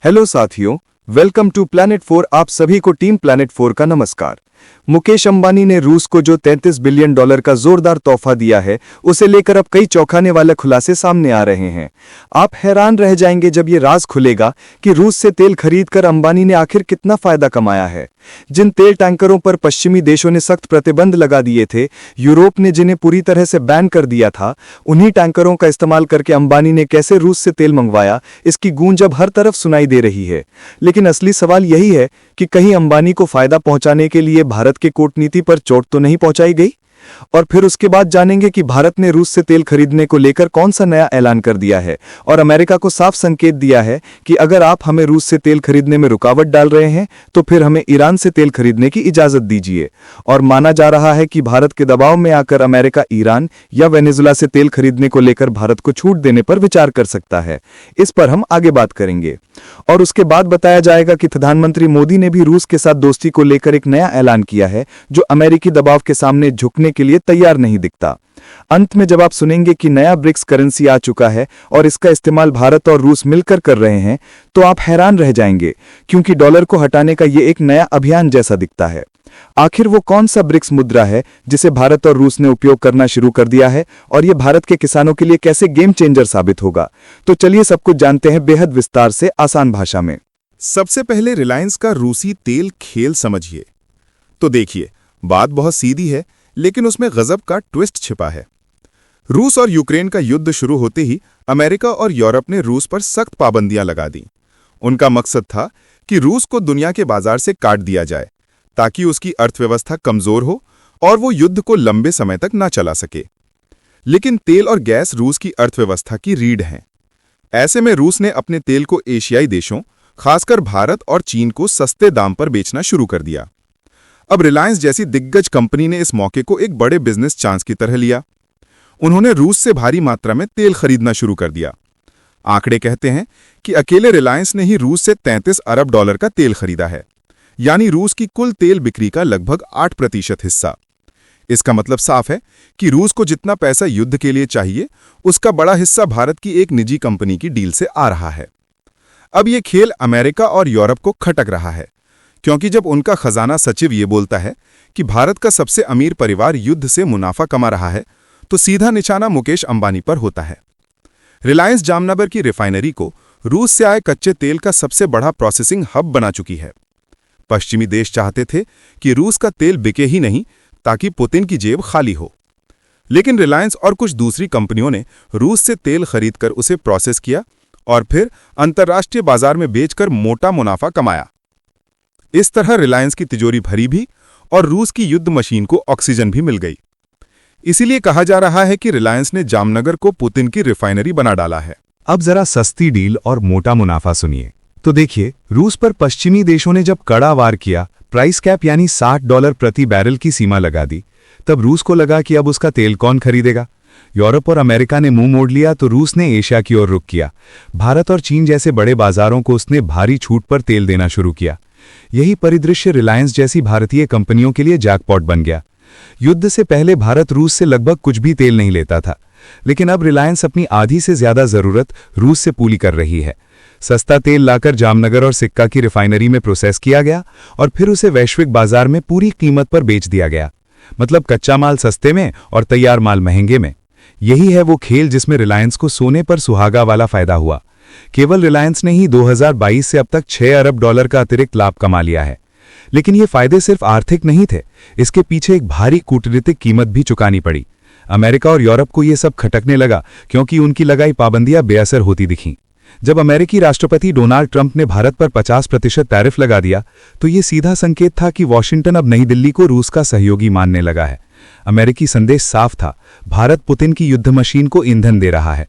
Hello साथियों, welcome to planet 4। आप सभी को टीम प्लैनेट 4 का नमस्कार। मुकेश अंबानी ने रूस को जो $33 बिलियन का जोरदार तोहफा दिया है, उसे लेकर अब कई चौंकाने वाले खुलासे सामने आ रहे हैं। आप हैरान रह जाएंगे जब ये राज खुलेगा कि रूस से तेल खरीदकर अंबानी ने आखिर कितना फायदा कमाया है। जिन तेल टैंकरों पर पश्चिमी देशों ने सख्त प्रतिबंध लगा दिए थे, यूरोप ने जिन्हें पूरी तरह से बैन कर दिया था, उन्हीं टैंकरों का इस्तेमाल करके अंबानी ने कैसे रूस से तेल मंगवाया, इसकी गूंज अब हर तरफ सुनाई दे रही है। लेकिन असली सवाल यही है कि कहीं अंबानी को फायदा पहुंचाने के लिए भारत के कूटनीति पर चोट तो नहीं पहुंचाई गई। और फिर उसके बाद जानेंगे कि भारत ने रूस से तेल खरीदने को लेकर कौन सा नया ऐलान कर दिया है और अमेरिका को साफ संकेत दिया है कि अगर आप हमें रूस से तेल खरीदने में रुकावट डाल रहे हैं तो फिर हमें ईरान से तेल खरीदने की इजाजत दीजिए। और माना जा रहा है कि भारत के दबाव में आकर अमेरिका ईरान या वेनेजुला से तेल खरीदने को लेकर भारत को छूट देने पर विचार कर सकता है। इस पर हम आगे बात करेंगे। और उसके बाद बताया जाएगा कि प्रधानमंत्री मोदी ने भी रूस के साथ दोस्ती को लेकर एक नया ऐलान किया है जो अमेरिकी दबाव के सामने झुकने के लिए तैयार नहीं दिखता। अंत में जब आप सुनेंगे कि नया ब्रिक्स करेंसी आ चुका है और इसका इस्तेमाल भारत और रूस मिलकर कर रहे हैं, तो आप हैरान रह जाएंगे, क्योंकि डॉलर को हटाने का ये एक नया अभियान जैसा दिखता है। आखिर वो कौन सा ब्रिक्स मुद्रा है जिसे भारत और रूस ने उपयोग करना शुरू कर दिया है और ये भारत के किसानों के लिए कैसे गेम चेंजर साबित होगा? तो चलिए सब कुछ जानते हैं बेहद विस्तार से, आसान भाषा में। सबसे पहले रिलायंस का रूसी तेल खेल समझिए। तो देखिए, बात बहुत सीधी है, लेकिन उसमें गजब का ट्विस्ट छिपा है। रूस और यूक्रेन का युद्ध शुरू होते ही अमेरिका और यूरोप ने रूस पर सख्त पाबंदियां लगा दी। उनका मकसद था कि रूस को दुनिया के बाजार से काट दिया जाए ताकि उसकी अर्थव्यवस्था कमजोर हो और वो युद्ध को लंबे समय तक ना चला सके। लेकिन तेल और गैस रूस की अर्थव्यवस्था की रीढ़ हैं। ऐसे में रूस ने अपने तेल को एशियाई देशों, खासकर भारत और चीन को सस्ते दाम पर बेचना शुरू कर दिया। अब रिलायंस जैसी दिग्गज कंपनी ने इस मौके को एक बड़े बिजनेस चांस की तरह लिया। उन्होंने रूस से भारी मात्रा में तेल खरीदना शुरू कर दिया। आंकड़े कहते हैं कि अकेले रिलायंस ने ही रूस से $33 अरब का तेल खरीदा है, यानी रूस की कुल तेल बिक्री का लगभग 8% हिस्सा। इसका मतलब साफ है कि रूस को जितना पैसा युद्ध के लिए चाहिए, उसका बड़ा हिस्सा भारत की एक निजी कंपनी की डील से आ रहा है। अब ये खेल अमेरिका और यूरोप को खटक रहा है, क्योंकि जब उनका खजाना सचिव ये बोलता है कि भारत का सबसे अमीर परिवार युद्ध से मुनाफा कमा रहा है, तो सीधा निशाना मुकेश अंबानी पर होता है। रिलायंस जामनगर की रिफाइनरी को रूस से आए कच्चे तेल का सबसे बड़ा प्रोसेसिंग हब बना चुकी है। पश्चिमी देश चाहते थे कि रूस का तेल बिके ही नहीं, ताकि पुतिन की जेब खाली हो। लेकिन रिलायंस और कुछ दूसरी कंपनियों ने रूस से तेल खरीदकर उसे प्रोसेस किया और फिर अंतर्राष्ट्रीय बाजार में बेचकर मोटा मुनाफा कमाया। इस तरह रिलायंस की तिजोरी भरी भी और रूस की युद्ध मशीन को ऑक्सीजन भी मिल गई। इसीलिए कहा जा रहा है कि रिलायंस ने जामनगर को पुतिन की रिफाइनरी बना डाला है। अब जरा सस्ती डील और मोटा मुनाफा सुनिए। तो देखिए, रूस पर पश्चिमी देशों ने जब कड़ा वार किया, प्राइस कैप यानी $60 प्रति बैरल की सीमा लगा दी, तब रूस को लगा कि अब उसका तेल कौन खरीदेगा। यूरोप और अमेरिका ने मुंह मोड़ लिया तो रूस ने एशिया की ओर रुख किया। भारत और चीन जैसे बड़े बाजारों को उसने भारी छूट पर तेल देना शुरू किया। यही परिदृश्य रिलायंस जैसी भारतीय कंपनियों के लिए जैकपॉट बन गया। युद्ध से पहले भारत रूस से लगभग कुछ भी तेल नहीं लेता था, लेकिन अब रिलायंस अपनी आधी से ज्यादा जरूरत रूस से पूरी कर रही है। सस्ता तेल लाकर जामनगर और सिक्का की रिफाइनरी में प्रोसेस किया गया और फिर उसे वैश्विक बाजार में पूरी कीमत पर बेच दिया गया। मतलब कच्चा माल सस्ते में और तैयार माल महंगे में। यही है वो खेल जिसमें रिलायंस को सोने पर सुहागा वाला फायदा हुआ। केवल रिलायंस ने ही 2022 से अब तक $6 अरब का अतिरिक्त लाभ कमा लिया है। लेकिन ये फायदे सिर्फ आर्थिक नहीं थे, इसके पीछे एक भारी कूटनीतिक कीमत भी चुकानी पड़ी। अमेरिका और यूरोप को ये सब खटकने लगा क्योंकि उनकी लगाई पाबंदियां बेअसर होती दिखीं। जब अमेरिकी राष्ट्रपति डोनाल्ड ट्रंप ने भारत पर 50% टैरिफ लगा दिया, तो ये सीधा संकेत था कि वॉशिंगटन अब नई दिल्ली को रूस का सहयोगी मानने लगा है। अमेरिकी संदेश साफ था, भारत पुतिन की युद्ध मशीन को ईंधन दे रहा है।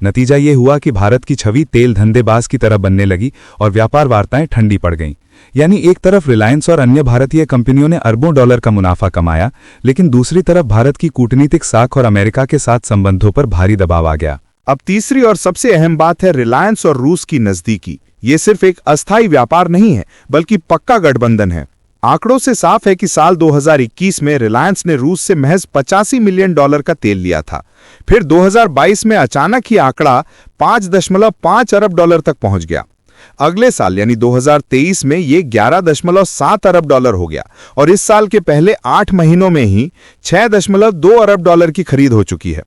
नतीजा ये हुआ कि भारत की छवि तेल धंधेबाज की तरह बनने लगी और व्यापार वार्ताएं ठंडी पड़ गईं। यानी एक तरफ रिलायंस और अन्य भारतीय कंपनियों ने अरबों डॉलर का मुनाफा कमाया, लेकिन दूसरी तरफ भारत की कूटनीतिक साख और अमेरिका के साथ संबंधों पर भारी दबाव आ गया। अब तीसरी और सबसे अहम बात है रिलायंस और रूस की नजदीकी। ये सिर्फ एक अस्थायी व्यापार नहीं है, बल्कि पक्का गठबंधन है। आंकड़ों से साफ है कि साल 2021 में रिलायंस ने रूस से महज $85 मिलियन का तेल लिया था। फिर 2022 में अचानक ही आंकड़ा $5.5 अरब तक पहुंच गया। अगले साल यानी 2023 में ये 11.7 अरब डॉलर हो गया और इस साल के पहले 8 महीनों में ही 6.2 अरब डॉलर की खरीद हो चुकी है।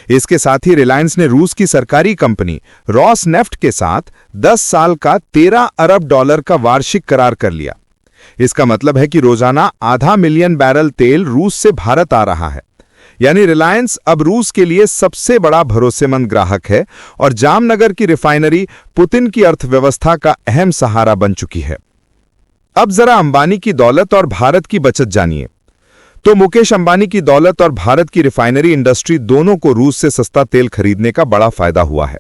इसके साथ ही रिलायंस ने रूस की सरकारी कंपनी रॉसनेफ्ट के साथ 10 साल का 13 अरब डॉलर का वार्षिक करार कर लिया। इसका मतलब है कि रोजाना 0.5 मिलियन बैरल तेल रूस से भारत आ रहा है। यानी रिलायंस अब रूस के लिए सबसे बड़ा भरोसेमंद ग्राहक है और जामनगर की रिफाइनरी पुतिन की अर्थव्यवस्था का अहम सहारा बन चुकी है। अब जरा अंबानी की दौलत और भारत की बचत जानिए। तो मुकेश अंबानी की दौलत और भारत की रिफाइनरी इंडस्ट्री दोनों को रूस से सस्ता तेल खरीदने का बड़ा फायदा हुआ है।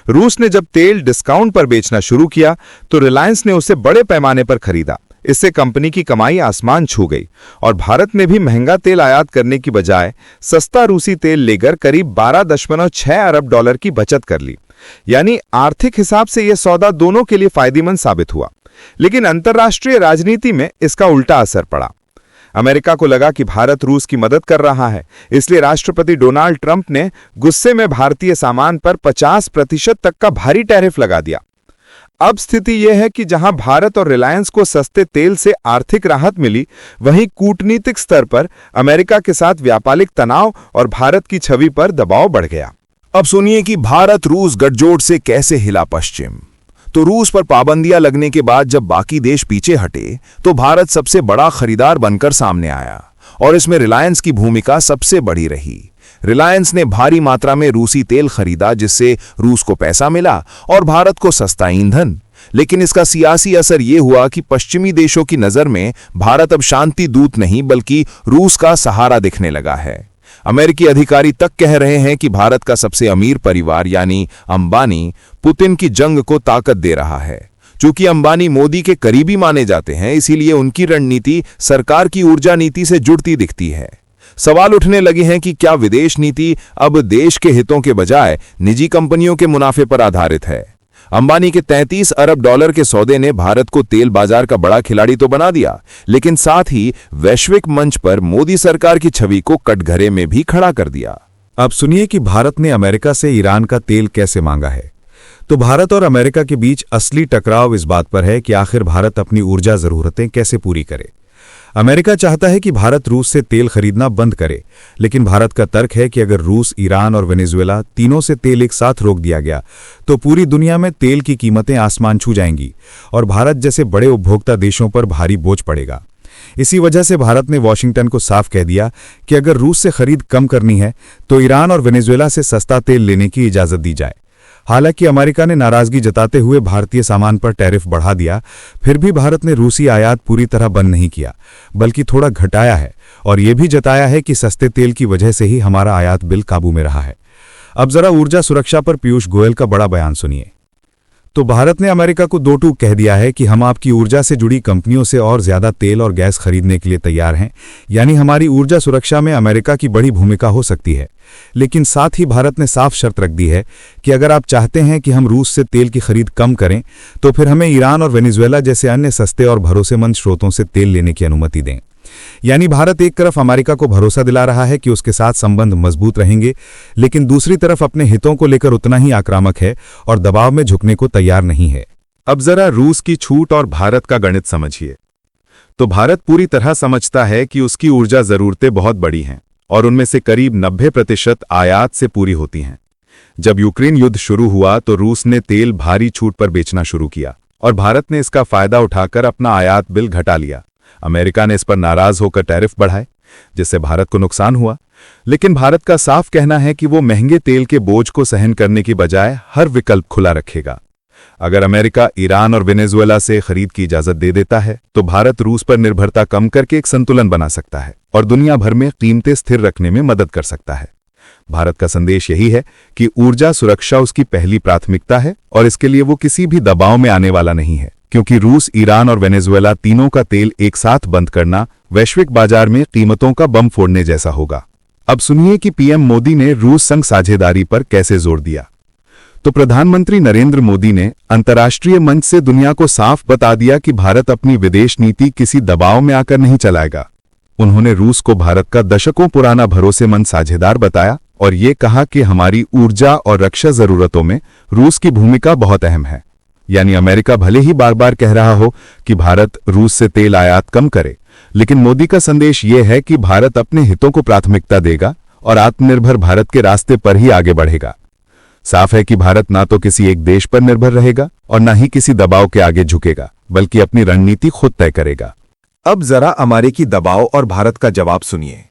रूस ने जब तेल डिस्काउंट पर बेचना शुरू किया तो रिलायंस ने उसे बड़े पैमाने पर खरीदा। इससे कंपनी की कमाई आसमान छू गई और भारत ने भी महंगा तेल आयात करने की बजाय सस्ता रूसी तेल लेकर करीब 12.6 अरब डॉलर की बचत कर ली। यानी आर्थिक हिसाब से यह सौदा दोनों के लिए फायदेमंद साबित हुआ। लेकिन अंतर्राष्ट्रीय राजनीति में इसका उल्टा असर पड़ा। अमेरिका को लगा कि भारत रूस की मदद कर रहा है, इसलिए राष्ट्रपति डोनाल्ड ट्रंप ने गुस्से में भारतीय सामान पर 50% तक का भारी टैरिफ लगा दिया। अब स्थिति यह है कि जहां भारत और रिलायंस को सस्ते तेल से आर्थिक राहत मिली, वहीं कूटनीतिक स्तर पर अमेरिका के साथ व्यापारिक तनाव और भारत की छवि पर दबाव बढ़ गया। अब सुनिए कि भारत रूस गठजोड़ से कैसे हिला पश्चिम। तो रूस पर पाबंदियां लगने के बाद जब बाकी देश पीछे हटे तो भारत सबसे बड़ा खरीदार बनकर सामने आया और इसमें रिलायंस की भूमिका सबसे बड़ी रही। रिलायंस ने भारी मात्रा में रूसी तेल खरीदा जिससे रूस को पैसा मिला और भारत को सस्ता ईंधन। लेकिन इसका सियासी असर यह हुआ कि पश्चिमी देशों की नजर में भारत अब शांति दूत नहीं बल्कि रूस का सहारा दिखने लगा है। अमेरिकी अधिकारी तक कह रहे हैं कि भारत का सबसे अमीर परिवार यानी अंबानी पुतिन की जंग को ताकत दे रहा है। चूंकि अंबानी मोदी के करीबी माने जाते हैं, इसीलिए उनकी रणनीति सरकार की ऊर्जा नीति से जुड़ती दिखती है। सवाल उठने लगे हैं कि क्या विदेश नीति अब देश के हितों के बजाय निजी कंपनियों के मुनाफे पर आधारित है। अंबानी के 33 अरब डॉलर के सौदे ने भारत को तेल बाजार का बड़ा खिलाड़ी तो बना दिया, लेकिन साथ ही वैश्विक मंच पर मोदी सरकार की छवि को कटघरे में भी खड़ा कर दिया। अब सुनिए कि भारत ने अमेरिका से ईरान का तेल कैसे मांगा है। तो भारत और अमेरिका के बीच असली टकराव इस बात पर है कि आखिर भारत अपनी ऊर्जा जरूरतें कैसे पूरी करे। अमेरिका चाहता है कि भारत रूस से तेल खरीदना बंद करे, लेकिन भारत का तर्क है कि अगर रूस, ईरान और वेनेजुएला तीनों से तेल एक साथ रोक दिया गया तो पूरी दुनिया में तेल की कीमतें आसमान छू जाएंगी और भारत जैसे बड़े उपभोक्ता देशों पर भारी बोझ पड़ेगा। इसी वजह से भारत ने वॉशिंगटन को साफ कह दिया कि अगर रूस से खरीद कम करनी है तो ईरान और वेनेजुएला से सस्ता तेल लेने की इजाजत दी जाए। हालांकि अमेरिका ने नाराजगी जताते हुए भारतीय सामान पर टैरिफ बढ़ा दिया, फिर भी भारत ने रूसी आयात पूरी तरह बंद नहीं किया बल्कि थोड़ा घटाया है और यह भी जताया है कि सस्ते तेल की वजह से ही हमारा आयात बिल काबू में रहा है। अब जरा ऊर्जा सुरक्षा पर पीयूष गोयल का बड़ा बयान सुनिए। तो भारत ने अमेरिका को दो टूक कह दिया है कि हम आपकी ऊर्जा से जुड़ी कंपनियों से और ज्यादा तेल और गैस खरीदने के लिए तैयार हैं। यानी हमारी ऊर्जा सुरक्षा में अमेरिका की बड़ी भूमिका हो सकती है। लेकिन साथ ही भारत ने साफ शर्त रख दी है कि अगर आप चाहते हैं कि हम रूस से तेल की खरीद कम करें तो फिर हमें ईरान और वेनेजुएला जैसे अन्य सस्ते और भरोसेमंद स्रोतों से तेल लेने की अनुमति दें। यानी भारत एक तरफ अमेरिका को भरोसा दिला रहा है कि उसके साथ संबंध मजबूत रहेंगे, लेकिन दूसरी तरफ अपने हितों को लेकर उतना ही आक्रामक है और दबाव में झुकने को तैयार नहीं है। अब जरा रूस की छूट और भारत का गणित समझिए। तो भारत पूरी तरह समझता है कि उसकी ऊर्जा जरूरतें बहुत बड़ी हैं और उनमें से करीब 90% आयात से पूरी होती हैं। जब यूक्रेन युद्ध शुरू हुआ तो रूस ने तेल भारी छूट पर बेचना शुरू किया और भारत ने इसका फायदा उठाकर अपना आयात बिल घटा लिया। अमेरिका ने इस पर नाराज होकर टैरिफ बढ़ाए, जिससे भारत को नुकसान हुआ। लेकिन भारत का साफ कहना है कि वो महंगे तेल के बोझ को सहन करने की बजाय हर विकल्प खुला रखेगा। अगर अमेरिका ईरान और वेनेजुएला से खरीद की इजाजत दे देता है तो भारत रूस पर निर्भरता कम करके एक संतुलन बना सकता है और दुनिया भर में कीमतें स्थिर रखने में मदद कर सकता है। भारत का संदेश यही है कि ऊर्जा सुरक्षा उसकी पहली प्राथमिकता है और इसके लिए वो किसी भी दबाव में आने वाला नहीं है, क्योंकि रूस, ईरान और वेनेजुएला तीनों का तेल एक साथ बंद करना वैश्विक बाजार में कीमतों का बम फोड़ने जैसा होगा। अब सुनिए कि पीएम मोदी ने रूस संग साझेदारी पर कैसे जोर दिया। तो प्रधानमंत्री नरेंद्र मोदी ने अंतर्राष्ट्रीय मंच से दुनिया को साफ बता दिया कि भारत अपनी विदेश नीति किसी दबाव में आकर नहीं चलाएगा। उन्होंने रूस को भारत का दशकों पुराना भरोसेमंद साझेदार बताया और ये कहा कि हमारी ऊर्जा और रक्षा जरूरतों में रूस की भूमिका बहुत अहम है। यानी अमेरिका भले ही बार बार कह रहा हो कि भारत रूस से तेल आयात कम करे, लेकिन मोदी का संदेश यह है कि भारत अपने हितों को प्राथमिकता देगा और आत्मनिर्भर भारत के रास्ते पर ही आगे बढ़ेगा। साफ है कि भारत ना तो किसी एक देश पर निर्भर रहेगा और ना ही किसी दबाव के आगे झुकेगा, बल्कि अपनी रणनीति खुद तय करेगा। अब जरा अमेरिकी दबाव और भारत का जवाब सुनिए।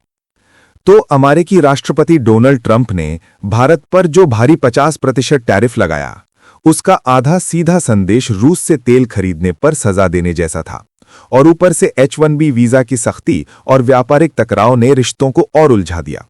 तो अमेरिकी राष्ट्रपति डोनाल्ड ट्रंप ने भारत पर जो भारी 50% टैरिफ लगाया, उसका आधा सीधा संदेश रूस से तेल खरीदने पर सजा देने जैसा था, और ऊपर से H-1B वीजा की सख्ती और व्यापारिक टकराव ने रिश्तों को और उलझा दिया।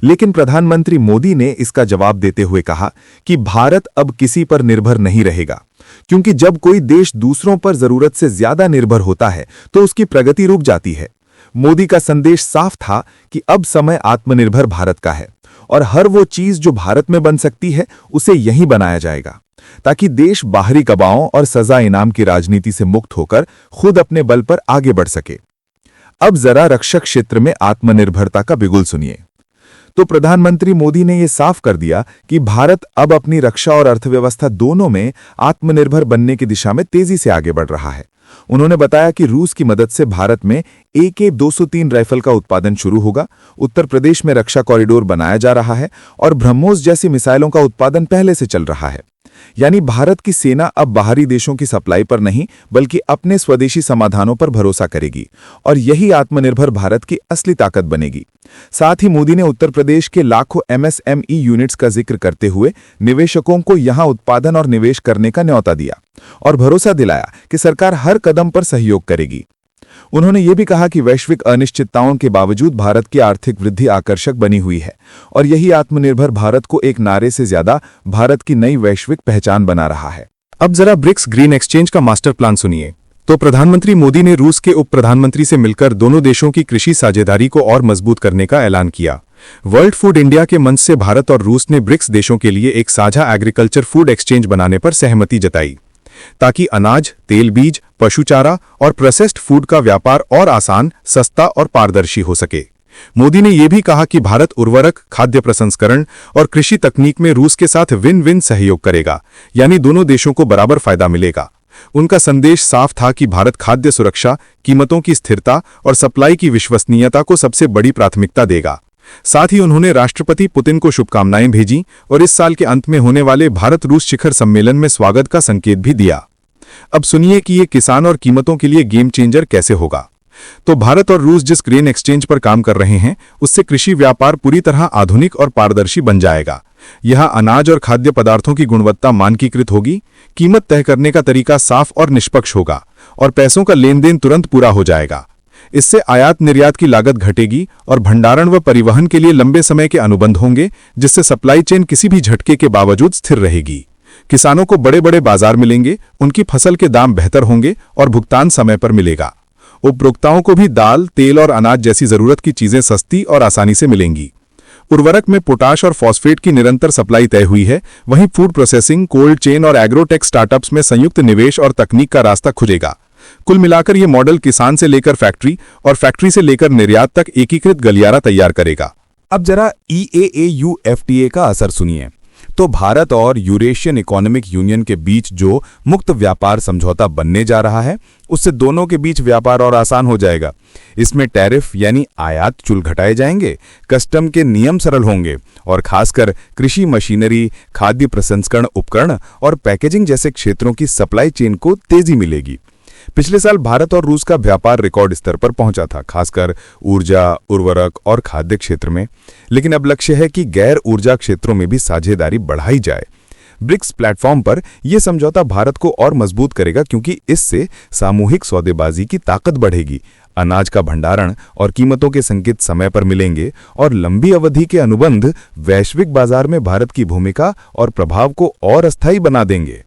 लेकिन प्रधानमंत्री मोदी ने इसका जवाब देते हुए कहा कि भारत अब किसी पर निर्भर नहीं रहेगा, क्योंकि जब कोई देश दूसरों पर जरूरत से ज्यादा निर्भर होता है तो उसकी प्रगति रुक जाती है। मोदी का संदेश साफ था कि अब समय आत्मनिर्भर भारत का है और हर वो चीज जो भारत में बन सकती है उसे यहीं बनाया जाएगा, ताकि देश बाहरी दबावों और सजा इनाम की राजनीति से मुक्त होकर खुद अपने बल पर आगे बढ़ सके। अब जरा रक्षक क्षेत्र में आत्मनिर्भरता का बिगुल सुनिए। तो प्रधानमंत्री मोदी ने यह साफ कर दिया कि भारत अब अपनी रक्षा और अर्थव्यवस्था दोनों में आत्मनिर्भर बनने की दिशा में तेजी से आगे बढ़ रहा है। उन्होंने बताया कि रूस की मदद से भारत में AK-203 राइफल का उत्पादन शुरू होगा, उत्तर प्रदेश में रक्षा कॉरिडोर बनाया जा रहा है और ब्रह्मोस जैसी मिसाइलों का उत्पादन पहले से चल रहा है। यानी भारत की सेना अब बाहरी देशों की सप्लाई पर नहीं, बल्कि अपने स्वदेशी समाधानों पर भरोसा करेगी, और यही आत्मनिर्भर भारत की असली ताकत बनेगी। साथ ही मोदी ने उत्तर प्रदेश के लाखों MSME यूनिट्स का जिक्र करते हुए निवेशकों को यहां उत्पादन और निवेश करने का न्योता दिया और भरोसा दिलाया कि सरकार हर कदम पर सहयोग करेगी। उन्होंने ये भी कहा कि वैश्विक अनिश्चितताओं के बावजूद भारत की आर्थिक वृद्धि आकर्षक बनी हुई है और यही आत्मनिर्भर भारत को एक नारे से ज्यादा भारत की नई वैश्विक पहचान बना रहा है। अब जरा ब्रिक्स ग्रीन एक्सचेंज का मास्टर प्लान सुनिए। तो प्रधानमंत्री मोदी ने रूस के उप प्रधानमंत्री से मिलकर दोनों देशों की कृषि साझेदारी को और मजबूत करने का ऐलान किया। वर्ल्ड फूड इंडिया के मंच से भारत और रूस ने ब्रिक्स देशों के लिए एक साझा एग्रीकल्चर फूड एक्सचेंज बनाने पर सहमति जताई, ताकि अनाज, तेल बीज, पशुचारा और प्रोसेस्ड फूड का व्यापार और आसान, सस्ता और पारदर्शी हो सके। मोदी ने यह भी कहा कि भारत उर्वरक, खाद्य प्रसंस्करण और कृषि तकनीक में रूस के साथ विन विन सहयोग करेगा, यानी दोनों देशों को बराबर फायदा मिलेगा। उनका संदेश साफ था कि भारत खाद्य सुरक्षा, कीमतों की स्थिरता और सप्लाई की विश्वसनीयता को सबसे बड़ी प्राथमिकता देगा। साथ ही उन्होंने राष्ट्रपति पुतिन को शुभकामनाएं भेजी और इस साल के अंत में होने वाले भारत रूस शिखर सम्मेलन में स्वागत का संकेत भी दिया। अब सुनिए कि ये किसान और कीमतों के लिए गेम चेंजर कैसे होगा। तो भारत और रूस जिस ग्रेन एक्सचेंज पर काम कर रहे हैं, उससे कृषि व्यापार पूरी तरह आधुनिक और पारदर्शी बन जाएगा। यहां अनाज और खाद्य पदार्थों की गुणवत्ता मानकीकृत होगी, कीमत तय करने का तरीका साफ और निष्पक्ष होगा और पैसों का लेन देन तुरंत पूरा हो जाएगा। इससे आयात निर्यात की लागत घटेगी और भंडारण व परिवहन के लिए लंबे समय के अनुबंध होंगे, जिससे सप्लाई चेन किसी भी झटके के बावजूद स्थिर रहेगी। किसानों को बड़े बड़े बाजार मिलेंगे, उनकी फसल के दाम बेहतर होंगे और भुगतान समय पर मिलेगा। उपभोक्ताओं को भी दाल, तेल और अनाज जैसी जरूरत की चीजें सस्ती और आसानी से मिलेंगी। उर्वरक में पोटाश और फॉस्फेट की निरंतर सप्लाई तय हुई है, वहीं फूड प्रोसेसिंग, कोल्ड चेन और एग्रोटेक स्टार्टअप्स में संयुक्त निवेश और तकनीक का रास्ता खुलेगा। कुल मिलाकर यह मॉडल किसान से लेकर फैक्ट्री और फैक्ट्री से लेकर निर्यात तक एकीकृत गलियारा तैयार करेगा। अब जरा EAAU FTA का असर सुनिए। तो भारत और यूरेशियन इकोनॉमिक यूनियन के बीच जो मुक्त व्यापार समझौता बनने जा रहा है, उससे दोनों के बीच व्यापार और आसान हो जाएगा। इसमें टैरिफ यानी आयात शुल्क घटाए जाएंगे, कस्टम के नियम सरल होंगे और खासकर कृषि मशीनरी, खाद्य प्रसंस्करण उपकरण और पैकेजिंग जैसे क्षेत्रों की सप्लाई चेन को तेजी मिलेगी। पिछले साल भारत और रूस का व्यापार रिकॉर्ड स्तर पर पहुंचा था, खासकर ऊर्जा, उर्वरक और खाद्य क्षेत्र में। लेकिन अब लक्ष्य है कि गैर ऊर्जा क्षेत्रों में भी साझेदारी बढ़ाई जाए। ब्रिक्स प्लेटफॉर्म पर यह समझौता भारत को और मजबूत करेगा, क्योंकि इससे सामूहिक सौदेबाजी की ताकत बढ़ेगी, अनाज का भंडारण और कीमतों के संकेत समय पर मिलेंगे और लंबी अवधि के अनुबंध वैश्विक बाजार में भारत की भूमिका और प्रभाव को और अस्थायी बना देंगे।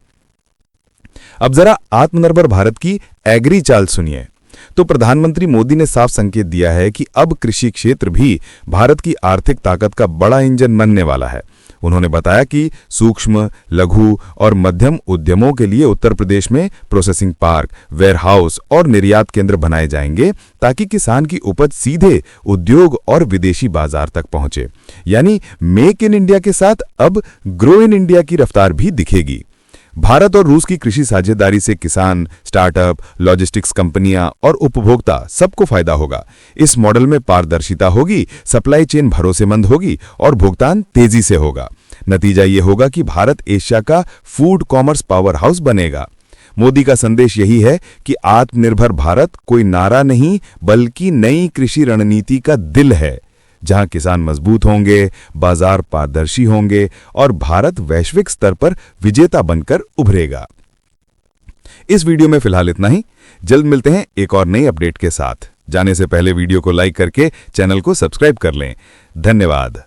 अब जरा आत्मनिर्भर भारत की एग्री चाल सुनिए। तो प्रधानमंत्री मोदी ने साफ संकेत दिया है कि अब कृषि क्षेत्र भी भारत की आर्थिक ताकत का बड़ा इंजन बनने वाला है। उन्होंने बताया कि सूक्ष्म, लघु और मध्यम उद्यमों के लिए उत्तर प्रदेश में प्रोसेसिंग पार्क, वेयरहाउस और निर्यात केंद्र बनाए जाएंगे, ताकि किसान की उपज सीधे उद्योग और विदेशी बाजार तक पहुंचे। यानी मेक इन इंडिया के साथ अब ग्रो इन इंडिया की रफ्तार भी दिखेगी। भारत और रूस की कृषि साझेदारी से किसान, स्टार्टअप, लॉजिस्टिक्स कंपनियां और उपभोक्ता सबको फायदा होगा। इस मॉडल में पारदर्शिता होगी, सप्लाई चेन भरोसेमंद होगी और भुगतान तेजी से होगा। नतीजा ये होगा कि भारत एशिया का फूड कॉमर्स पावर हाउस बनेगा। मोदी का संदेश यही है कि आत्मनिर्भर भारत कोई नारा नहीं बल्कि नई कृषि रणनीति का दिल है, जहां किसान मजबूत होंगे, बाजार पारदर्शी होंगे और भारत वैश्विक स्तर पर विजेता बनकर उभरेगा। इस वीडियो में फिलहाल इतना ही। जल्द मिलते हैं एक और नई अपडेट के साथ। जाने से पहले वीडियो को लाइक करके चैनल को सब्सक्राइब कर लें। धन्यवाद।